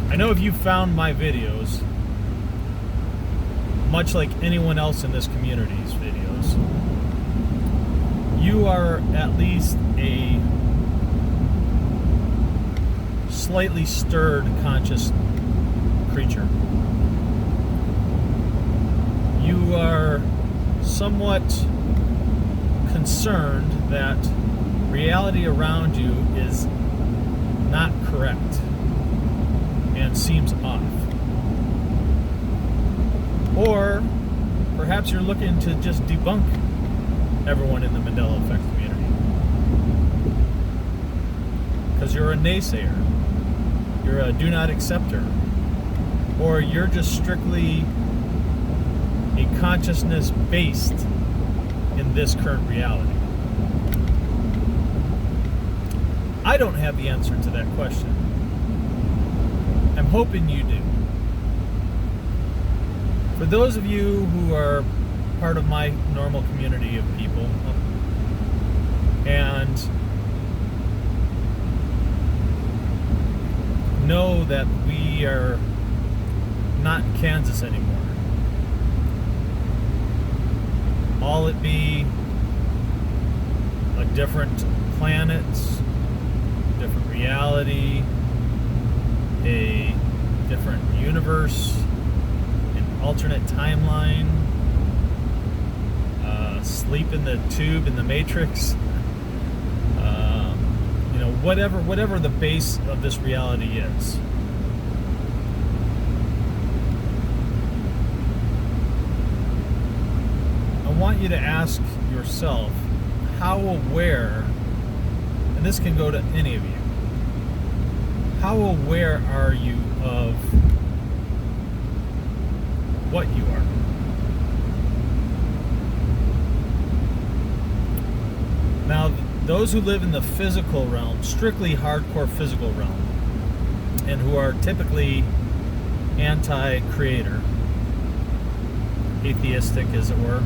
I know if you found my videos, much like anyone else in this community's videos, you are at least a slightly stirred conscious creature. You are somewhat concerned that reality around you is not correct and seems off. Or perhaps you're looking to just debunk everyone in the Mandela Effect community. Because you're a naysayer. You're a do not acceptor. Or you're just strictly a consciousness based in this current reality. I don't have the answer to that question. I'm hoping you do. For those of you who are part of my normal community of people and know that we are not in Kansas anymore, all it be a different planet, different reality, a different universe, an alternate timeline, sleep in the tube in the Matrix, whatever the base of this reality is. I want you to ask yourself, how aware, and this can go to any of you, how aware are you of what you are? Now, those who live in the physical realm, strictly hardcore physical realm, and who are typically anti-creator, atheistic as it were,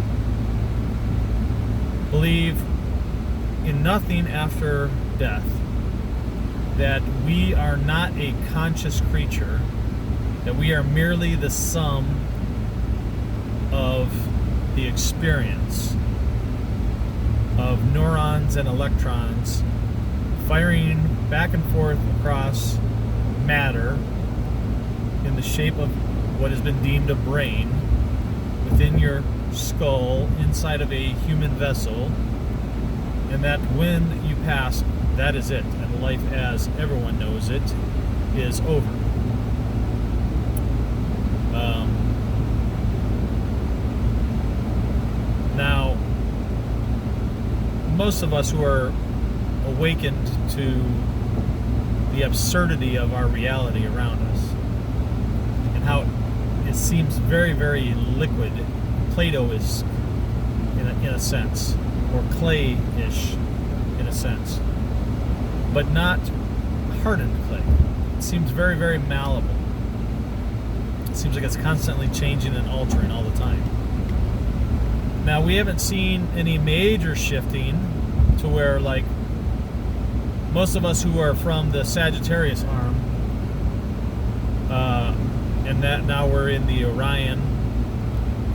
believe in nothing after death, that we are not a conscious creature, that we are merely the sum of the experience of neurons and electrons firing back and forth across matter in the shape of what has been deemed a brain within your skull inside of a human vessel, and that when you pass, that is it, and life as everyone knows it is over. Now, most of us who are awakened to the absurdity of our reality around us and how it seems very, very liquid, Plato-esque in a sense, or clay-ish in a sense, but not hardened clay. It seems very, very malleable. It seems like it's constantly changing and altering all the time. Now, we haven't seen any major shifting to where, like, most of us who are from the Sagittarius arm, and that now we're in the Orion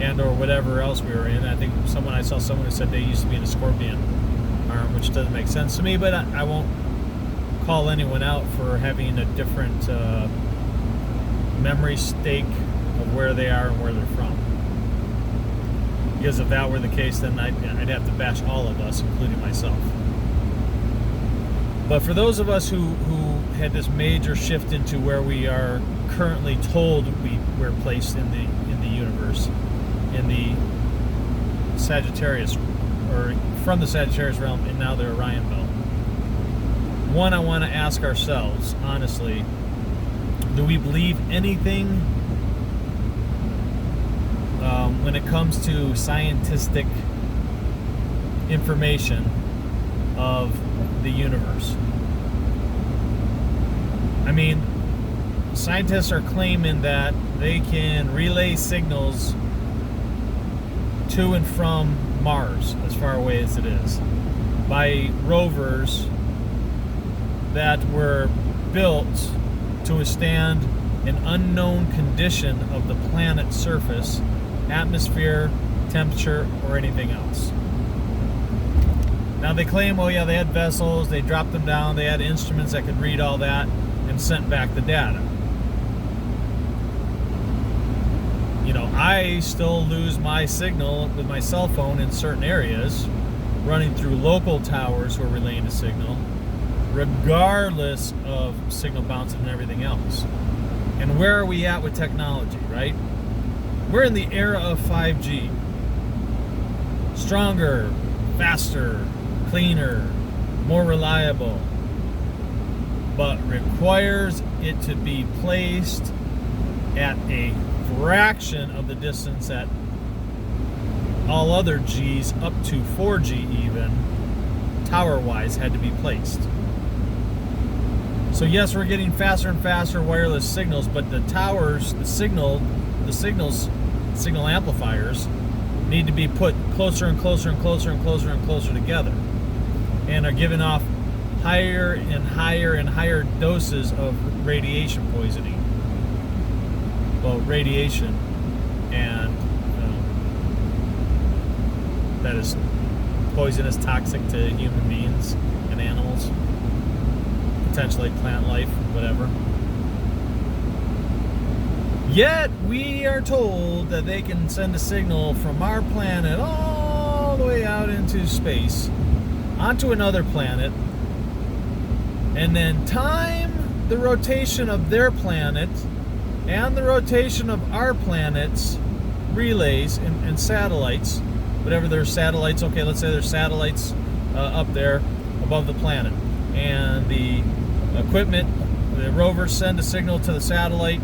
and or whatever else we were in. I saw someone who said they used to be in a Scorpion arm, which doesn't make sense to me, but I won't call anyone out for having a different memory stake of where they are and where they're from. Because if that were the case, then I'd have to bash all of us, including myself. But for those of us who had this major shift into where we are currently told we're placed in the universe, in the Sagittarius, or from the Sagittarius realm, and now the Orion belt. One, I want to ask ourselves, honestly, do we believe anything when it comes to scientific information of the universe? I mean, scientists are claiming that they can relay signals to and from Mars, as far away as it is, by rovers that were built to withstand an unknown condition of the planet's surface, atmosphere, temperature, or anything else. Now they claim, oh yeah, they had vessels, they dropped them down, they had instruments that could read all that and sent back the data. You know, I still lose my signal with my cell phone in certain areas, running through local towers who are relaying the signal, regardless of signal bouncing and everything else. And where are we at with technology, right? We're in the era of 5G. Stronger, faster, cleaner, more reliable, but requires it to be placed at a fraction of the distance that all other Gs, up to 4G even, tower-wise, had to be placed. So yes, we're getting faster and faster wireless signals, but the towers, the signal amplifiers need to be put closer and closer and closer and closer and closer together, and are giving off higher and higher and higher doses of radiation poisoning. Well, radiation, and that is poisonous, toxic to human beings and animals, potentially plant life, whatever. Yet we are told that they can send a signal from our planet all the way out into space onto another planet, and then time the rotation of their planet and the rotation of our planet's relays and satellites, whatever their satellites, okay, let's say there's satellites up there above the planet, and the equipment, the rovers send a signal to the satellite,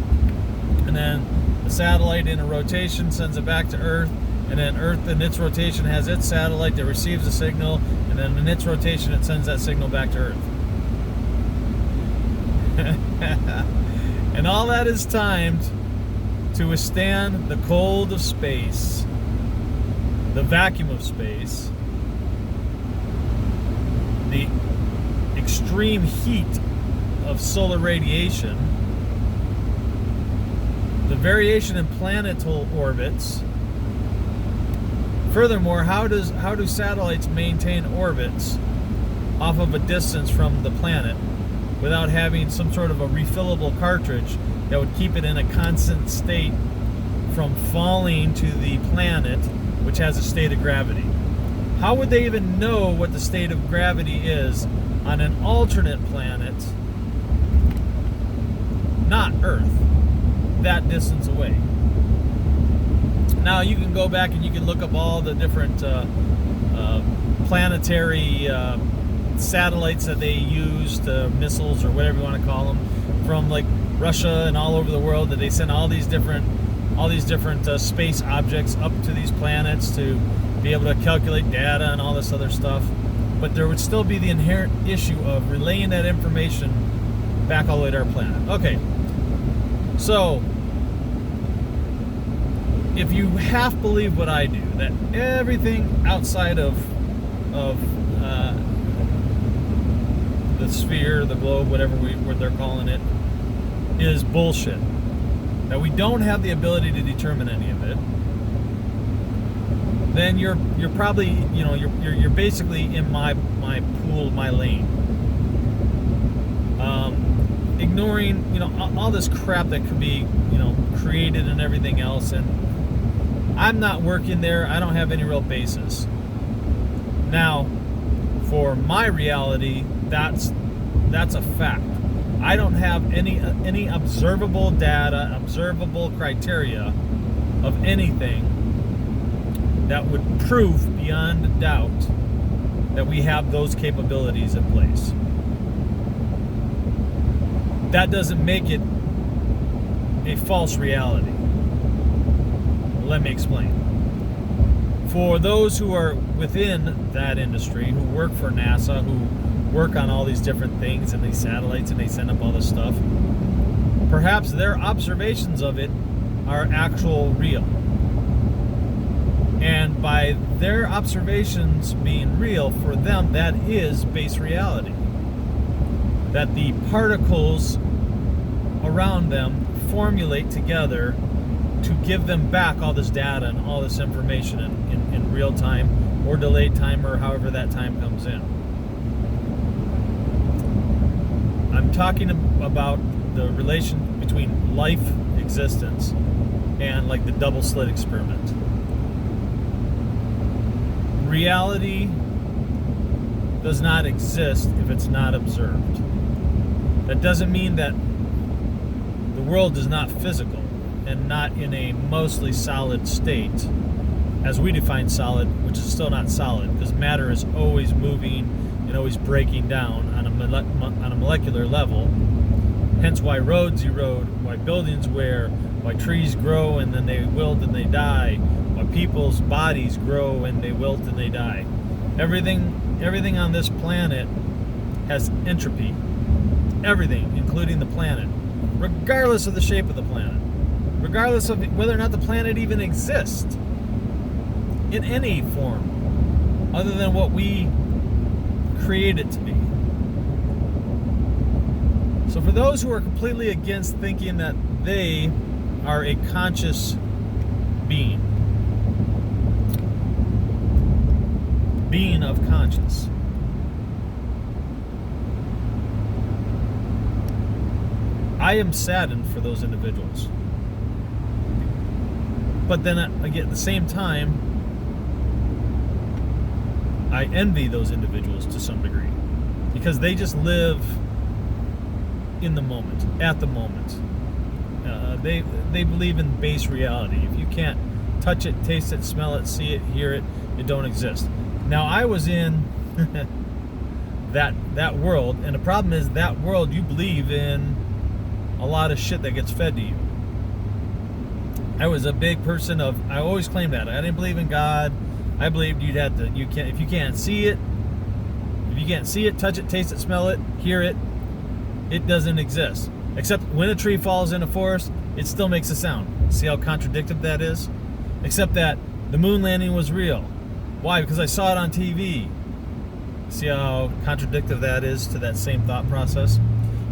and then the satellite in a rotation sends it back to Earth, and then Earth in its rotation has its satellite that receives the signal, and then in its rotation it sends that signal back to Earth. And all that is timed to withstand the cold of space, the vacuum of space, the extreme heat of solar radiation, the variation in planetal orbits. Furthermore, how do satellites maintain orbits off of a distance from the planet without having some sort of a refillable cartridge that would keep it in a constant state from falling to the planet, which has a state of gravity? How would they even know what the state of gravity is on an alternate planet, not Earth, that distance away? Now you can go back and you can look up all the different planetary satellites that they used, missiles or whatever you want to call them, from like Russia and all over the world, that they send all these different space objects up to these planets to be able to calculate data and all this other stuff. But there would still be the inherent issue of relaying that information back all the way to our planet. Okay, so if you half believe what I do, that everything outside of the sphere, the globe, whatever what they're calling it, is bullshit, that we don't have the ability to determine any of it, then you're probably, you know, you're basically in my pool, my lane, ignoring, you know, all this crap that could be, you know, created and everything else. And I'm not working there. I don't have any real basis. Now, for my reality, that's a fact. I don't have any observable data, observable criteria of anything that would prove beyond a doubt that we have those capabilities in place. That doesn't make it a false reality. Let me explain. For those who are within that industry, who work for NASA, who work on all these different things and these satellites, and they send up all this stuff, perhaps their observations of it are actual real. And by their observations being real, for them, that is base reality. That the particles around them formulate together to give them back all this data and all this information in real time or delayed time or however that time comes in. I'm talking about the relation between life existence and like the double slit experiment. Reality does not exist if it's not observed. That doesn't mean that the world is not physical and not in a mostly solid state as we define solid, which is still not solid because matter is always moving and always breaking down on a molecular level. Hence why roads erode, why buildings wear, why trees grow and then they wilt and they die, why people's bodies grow and they wilt and they die. Everything on this planet has entropy. Everything, including the planet, regardless of the shape of the planet, regardless of whether or not the planet even exists in any form other than what we create it to be. So for those who are completely against thinking that they are a conscious being of conscience, I am saddened for those individuals. But then again, at the same time, I envy those individuals to some degree because they just live in the moment, at the moment. They believe in base reality. If you can't touch it, taste it, smell it, see it, hear it, it don't exist. Now I was in that world, and the problem is that world you believe in a lot of shit that gets fed to you. I was a big person of, I always claimed that. I didn't believe in God. I believed you'd have to, if you can't see it, touch it, taste it, smell it, hear it, it doesn't exist. Except when a tree falls in a forest, it still makes a sound. See how contradictory that is? Except that the moon landing was real. Why? Because I saw it on TV. See how contradictory that is to that same thought process?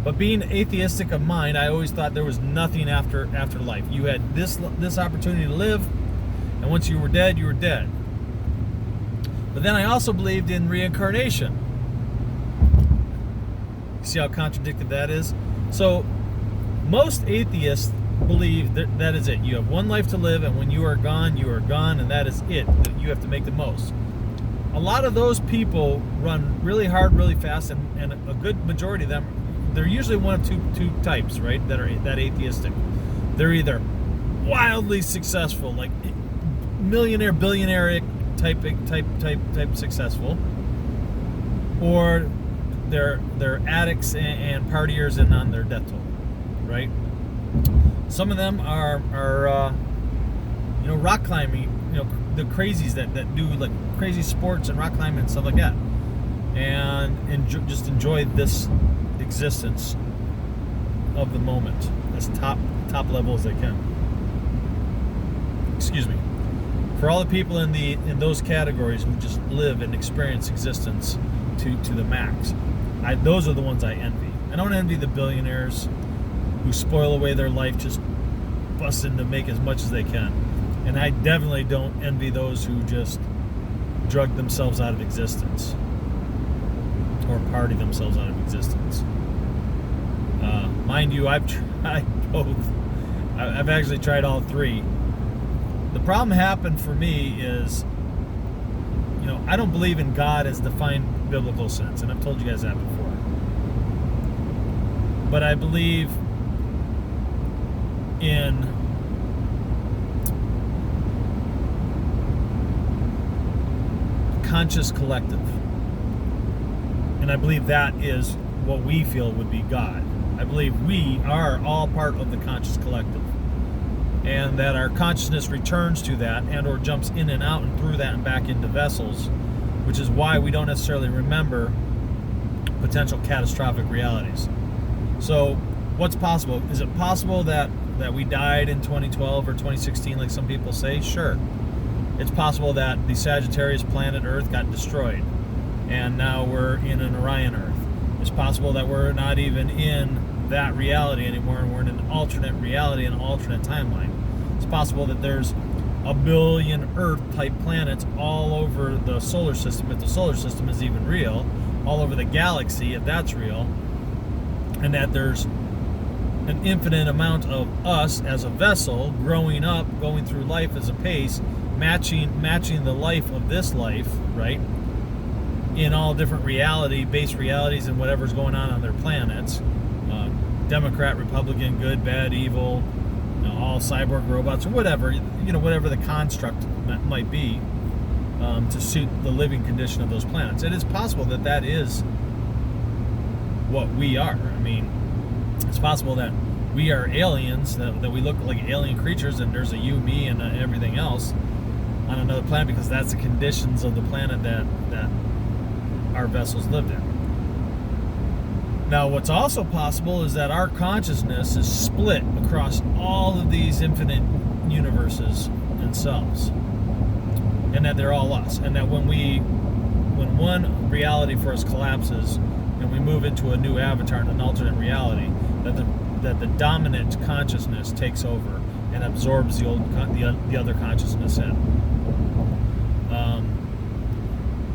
But being atheistic of mind, I always thought there was nothing after life. You had this opportunity to live, and once you were dead, you were dead. But then I also believed in reincarnation. See how contradictory that is? So most atheists believe that is it. You have one life to live, and when you are gone, and that is it. You have to make the most. A lot of those people run really hard, really fast, and a good majority of them, they're usually one of two types, right? That are that atheistic. They're either wildly successful, like millionaire, billionaire type successful, or they're addicts and partiers and on their death toll, right? Some of them are rock climbing, the crazies that do like crazy sports and rock climbing and stuff like that, and just enjoy this existence of the moment as top level as they can. Excuse me. For all the people in those categories who just live and experience existence to the max, those are the ones I envy. I don't envy the billionaires who spoil away their life just busting to make as much as they can, and I definitely don't envy those who just drug themselves out of existence or party themselves out of existence. Mind you, I've tried both. I've actually tried all three. The problem happened for me is, I don't believe in God as defined biblical sense, and I've told you guys that before. But I believe in conscious collective. And I believe that is what we feel would be God. I believe we are all part of the conscious collective, and that our consciousness returns to that and or jumps in and out and through that and back into vessels, which is why we don't necessarily remember potential catastrophic realities. So what's possible? Is it possible that we died in 2012 or 2016 like some people say? Sure. It's possible that the Sagittarius planet Earth got destroyed and now we're in an Orion Earth. It's possible that we're not even in that reality anymore, and we're in an alternate reality, an alternate timeline. It's possible that there's a billion Earth-type planets all over the solar system, if the solar system is even real, all over the galaxy, if that's real, and that there's an infinite amount of us as a vessel growing up, going through life as a pace, matching the life of this life, right? In all different base realities, and whatever's going on their planets, Democrat, Republican, good, bad, evil, all cyborg robots, or whatever, whatever the construct might be, to suit the living condition of those planets. It is possible that that is what we are. I mean, it's possible that we are aliens, that we look like alien creatures, and there's a you, me, and everything else on another planet, because that's the conditions of the planet that our vessels lived in. Now, what's also possible is that our consciousness is split across all of these infinite universes and selves, and that they're all us, and that when one reality for us collapses and we move into a new avatar in an alternate reality, that the dominant consciousness takes over and absorbs the other consciousness in.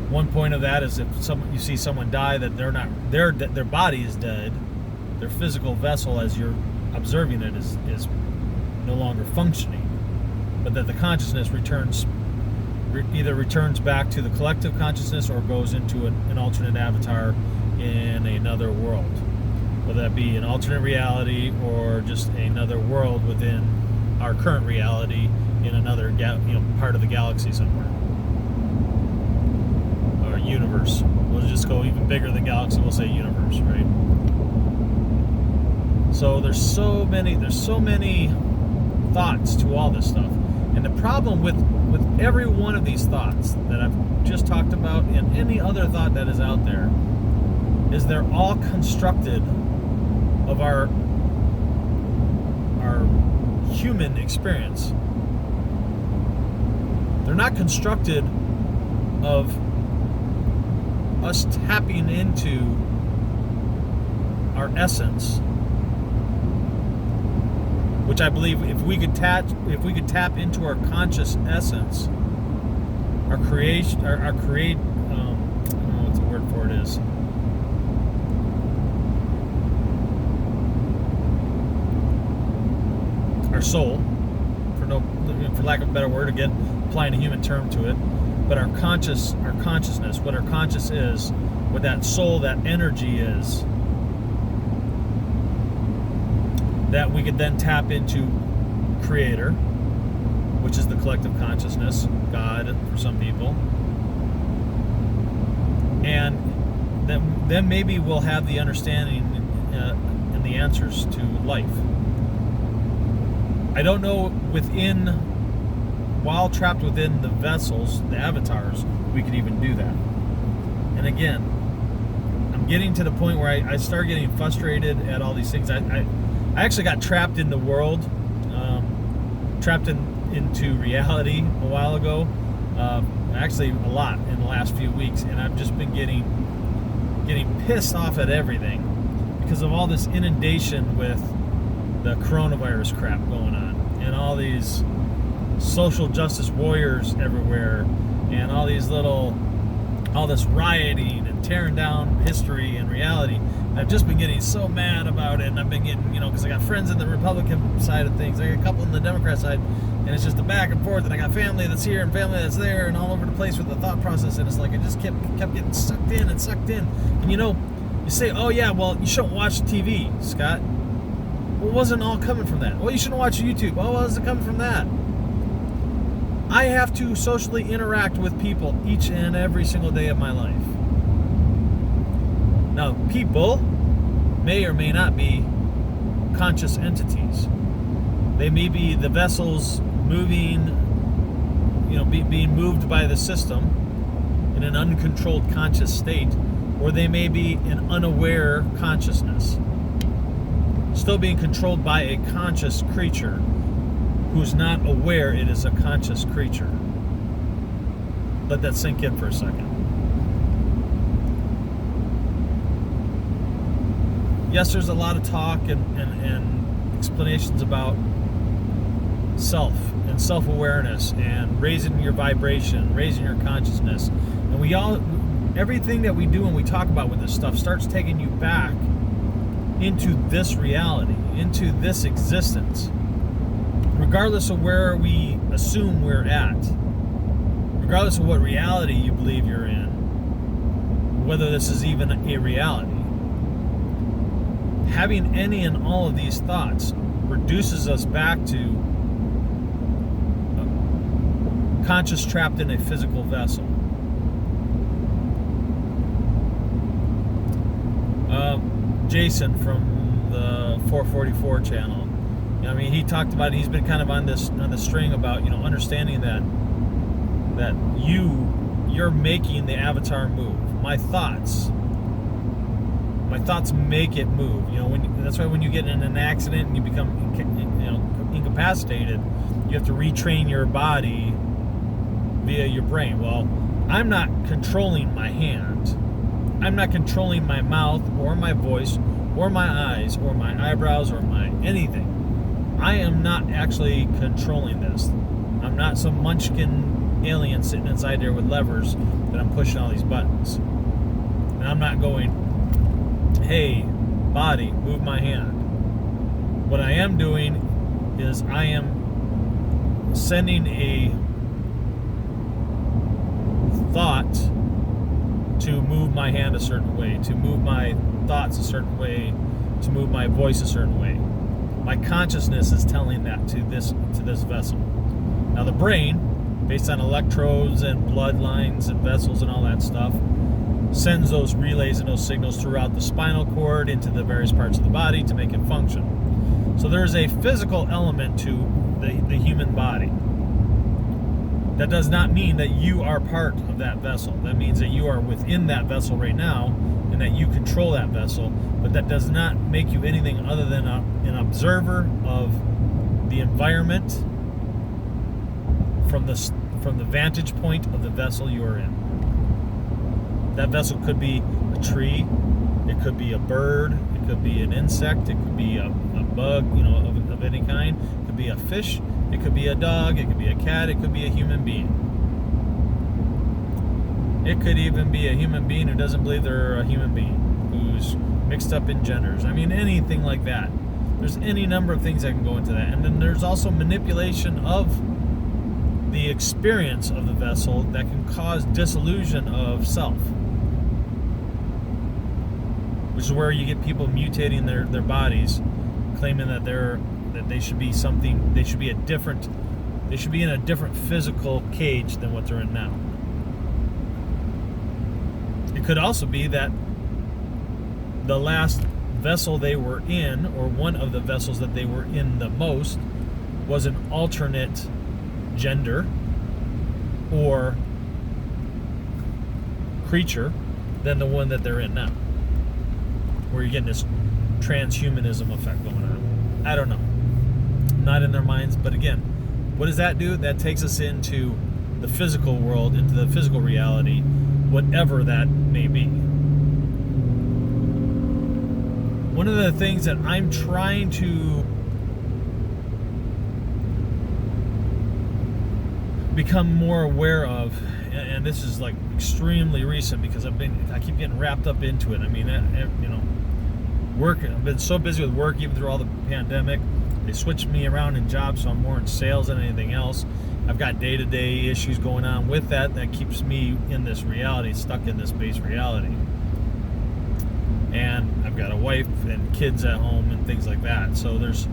One point of that is if you see someone die, that their body is dead, their physical vessel as you're observing it is no longer functioning, but that the consciousness either returns back to the collective consciousness or goes into an alternate avatar in another world, whether that be an alternate reality or just another world within our current reality in another part of the galaxy somewhere. Universe. We'll just go even bigger than galaxy, we'll say universe, right? So there's so many thoughts to all this stuff. And the problem with every one of these thoughts that I've just talked about, and any other thought that is out there, is they're all constructed of our human experience. They're not constructed of us tapping into our essence, which I believe if we could tap into our conscious essence, our creation, I don't know what the word for it is. Our soul, for lack of a better word, again, applying a human term to it. But our consciousness, what our conscious is, what that soul, that energy is, that we could then tap into Creator, which is the collective consciousness, God for some people, and then maybe we'll have the understanding and the answers to life. I don't know while trapped within the vessels, the avatars, we could even do that. And again, I'm getting to the point where I start getting frustrated at all these things. I actually got trapped in the world, trapped into reality a while ago, actually a lot in the last few weeks, and I've just been getting pissed off at everything because of all this inundation with the coronavirus crap going on, and all these social justice warriors everywhere, and all this rioting and tearing down history and reality. And I've just been getting so mad about it, and I've been getting, because I got friends in the Republican side of things, I got a couple in the Democrat side, and it's just a back and forth, and I got family that's here and family that's there, and all over the place with the thought process, and it's like I just kept getting sucked in. And you say, oh yeah, well, you shouldn't watch TV, Scott. Well, it wasn't all coming from that. Well, you shouldn't watch YouTube. Well, what is it coming from that? I have to socially interact with people each and every single day of my life. Now, people may or may not be conscious entities. They may be the vessels moving, being moved by the system in an uncontrolled conscious state, or they may be an unaware consciousness, still being controlled by a conscious creature who's not aware it is a conscious creature. Let that sink in for a second. yes, there's a lot of talk and explanations about self and self-awareness and raising your vibration, raising your consciousness. And everything that we do and we talk about with this stuff starts taking you back into this reality, into this existence, regardless of where we assume we're at, regardless of what reality you believe you're in, whether this is even a reality. Having any and all of these thoughts reduces us back to conscious trapped in a physical vessel. Jason from the 444 channel, I mean, he talked about it. He's been kind of on the string about, understanding that you're making the avatar move. My thoughts make it move. That's why when you get in an accident and you become incapacitated, you have to retrain your body via your brain. Well, I'm not controlling my hand. I'm not controlling my mouth or my voice or my eyes or my eyebrows or my anything. I am not actually controlling this. I'm not some munchkin alien sitting inside there with levers that I'm pushing all these buttons. And I'm not going, hey, body, move my hand. What I am doing is I am sending a thought to move my hand a certain way, to move my thoughts a certain way, to move my voice a certain way. My consciousness is telling that to this vessel. Now the brain, based on electrodes and bloodlines and vessels and all that stuff, sends those relays and those signals throughout the spinal cord into the various parts of the body to make it function. So there's a physical element to the human body. That does not mean that you are part of that vessel. That means that you are within that vessel right now and that you control that vessel, but that does not make you anything other than an observer of the environment from the vantage point of the vessel you are in. That vessel could be a tree, it could be a bird, it could be an insect, it could be a bug, of any kind, it could be a fish, it could be a dog, it could be a cat, it could be a human being. It could even be a human being who doesn't believe they're a human being, who's mixed up in genders. I mean, anything like that. There's any number of things that can go into that. And then there's also manipulation of the experience of the vessel that can cause disillusion of self. Which is where you get people mutating their bodies, claiming that they should be something, they should be in a different physical cage than what they're in now. It could also be that the last vessel they were in, or one of the vessels that they were in the most, was an alternate gender or creature than the one that they're in now, where you're getting this transhumanism effect going on. I don't know. Not in their minds, but again, what does that do? That takes us into the physical world, into the physical reality, whatever that may be. One of the things that I'm trying to become more aware of, and this is like extremely recent because I keep getting wrapped up into it. I mean, work. I've been so busy with work, even through all the pandemic. They switched me around in jobs, so I'm more in sales than anything else. I've got day-to-day issues going on with that keeps me in this reality, stuck in this base reality. And I've got a wife and kids at home and things like that. So there's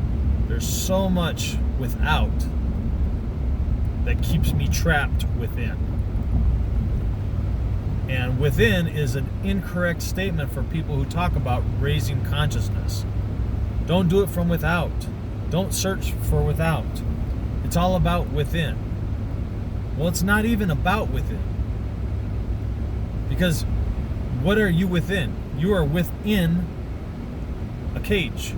so much without that keeps me trapped within. And within is an incorrect statement for people who talk about raising consciousness. Don't do it from without. Don't search for without. It's all about within. Well, it's not even about within. Because what are you within? You are within a cage.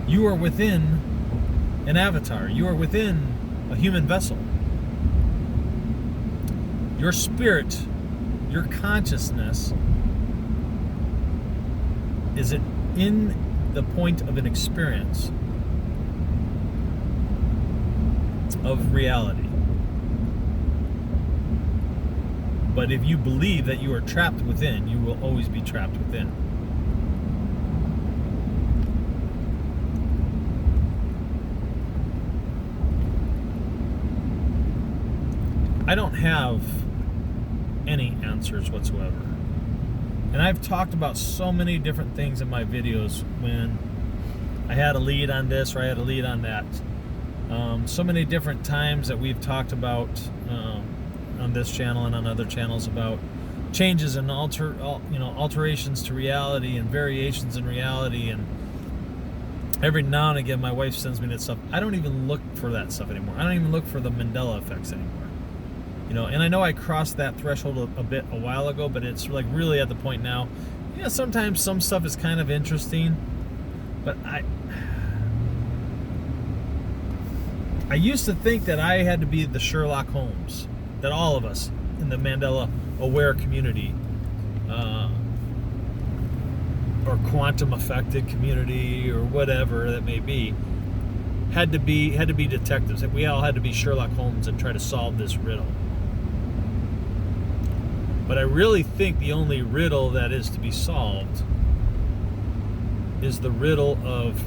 You are within an avatar. You are within a human vessel. Your spirit, your consciousness, is it in the point of an experience of reality. But if you believe that you are trapped within, you will always be trapped within. I don't have any answers whatsoever. And I've talked about so many different things in my videos when I had a lead on this or I had a lead on that. So many different times that we've talked about on this channel and on other channels about changes and alterations to reality and variations in reality. And every now and again, my wife sends me that stuff. I don't even look for that stuff anymore. I don't even look for the Mandela effects anymore. And I know I crossed that threshold a while ago, but it's like really at the point now. Sometimes some stuff is kind of interesting, but I used to think that I had to be the Sherlock Holmes, that all of us in the Mandela aware community, or quantum affected community, or whatever that may be, had to be detectives. That we all had to be Sherlock Holmes and try to solve this riddle. But I really think the only riddle that is to be solved is the riddle of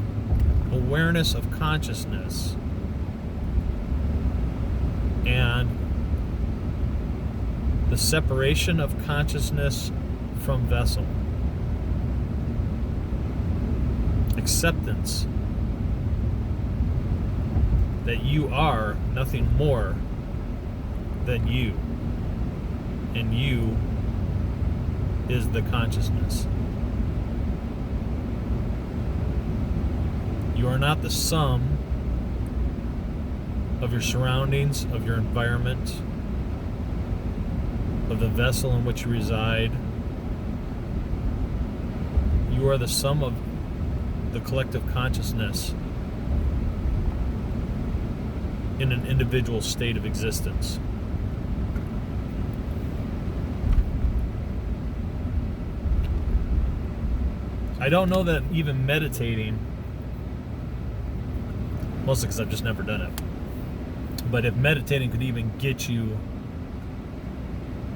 awareness of consciousness and the separation of consciousness from vessel. Acceptance that you are nothing more than you. And you is the consciousness. You are not the sum of your surroundings, of your environment, of the vessel in which you reside. You are the sum of the collective consciousness in an individual state of existence. I don't know that even meditating, mostly because I've just never done it, but if meditating could even get you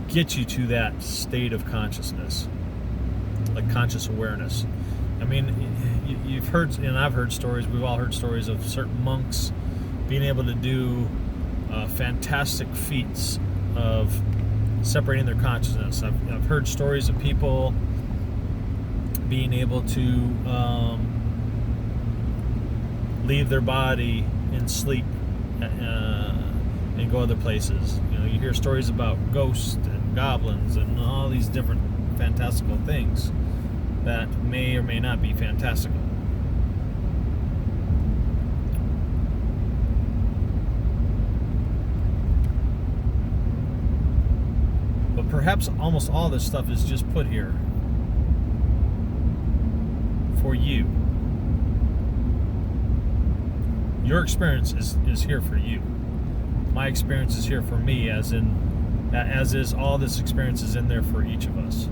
to that state of consciousness, like conscious awareness. I mean, you've heard, and I've heard stories, we've all heard stories of certain monks being able to do fantastic feats of separating their consciousness. I've heard stories of people being able to leave their body and sleep and go other places. You hear stories about ghosts and goblins and all these different fantastical things that may or may not be fantastical. But perhaps almost all this stuff is just put here for you. Your experience is here for you. My experience is here for me, as is all this experience is in there for each of us.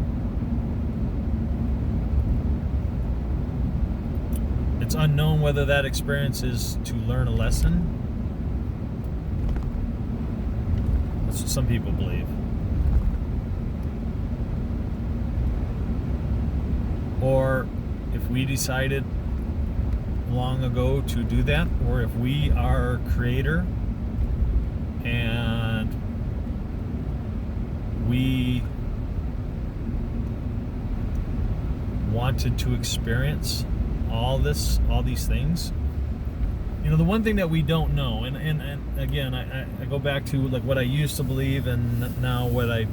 It's unknown whether that experience is to learn a lesson. That's what some people believe. Or if we decided long ago to do that, or if we are creator and we wanted to experience all these things. The one thing that we don't know, and again, I go back to like what I used to believe and now what I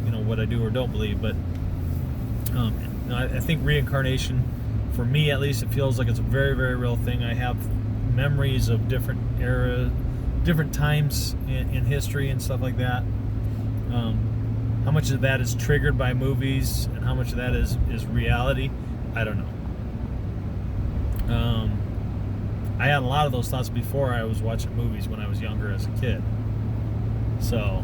do or don't believe, but I think reincarnation, for me at least, it feels like it's a very, very real thing. I have memories of different different times in history and stuff like that. How much of that is triggered by movies and how much of that is reality, I don't know. I had a lot of those thoughts before I was watching movies when I was younger as a kid. So,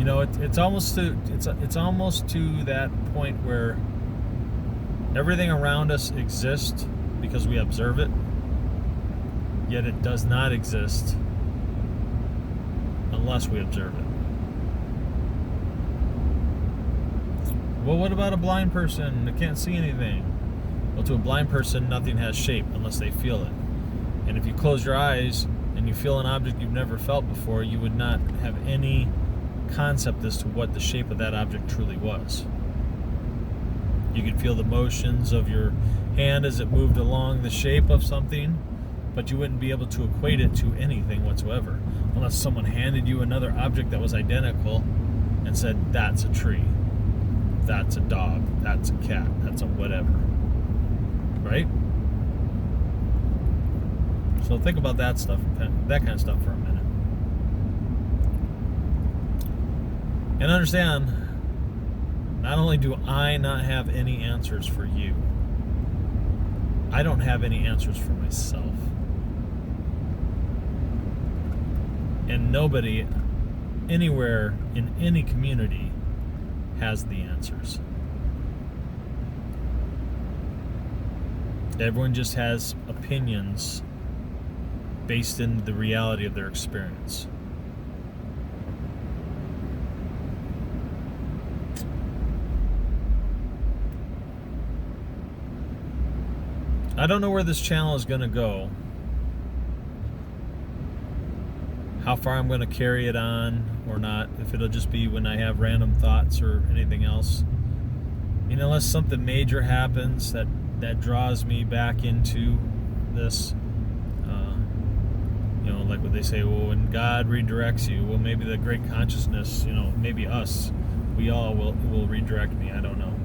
It's almost to that point where everything around us exists because we observe it, yet it does not exist unless we observe it. Well, what about a blind person that can't see anything? Well, to a blind person, nothing has shape unless they feel it. And if you close your eyes and you feel an object you've never felt before, you would not have any concept as to what the shape of that object truly was. You could feel the motions of your hand as it moved along the shape of something, but you wouldn't be able to equate it to anything whatsoever unless someone handed you another object that was identical and said, that's a tree, that's a dog, that's a cat, that's a whatever. Right? So think about that kind of stuff for a minute. And understand, not only do I not have any answers for you, I don't have any answers for myself. And nobody anywhere in any community has the answers. Everyone just has opinions based in the reality of their experience. I don't know where this channel is going to go, how far I'm going to carry it on or not, if it'll just be when I have random thoughts or anything else. Unless something major happens that draws me back into this, like what they say, well, when God redirects you, well, maybe the great consciousness, maybe us, we all will redirect me. I don't know.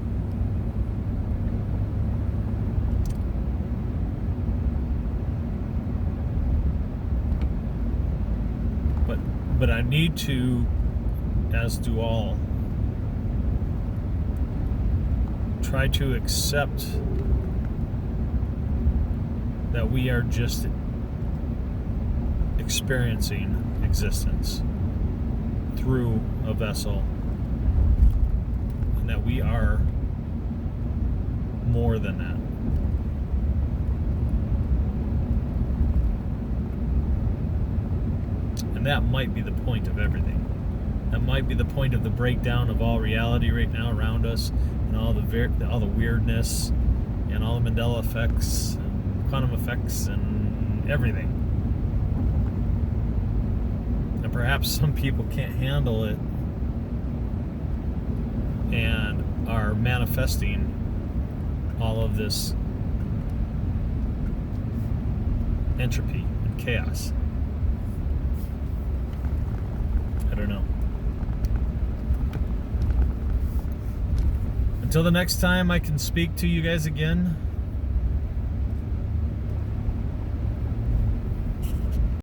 But I need to, as do all, try to accept that we are just experiencing existence through a vessel, and that we are more than that. And that might be the point of everything. That might be the point of the breakdown of all reality right now around us, and all the weirdness, and all the Mandela effects, and quantum effects, and everything. And perhaps some people can't handle it and are manifesting all of this entropy and chaos. I don't know. Until the next time I can speak to you guys again,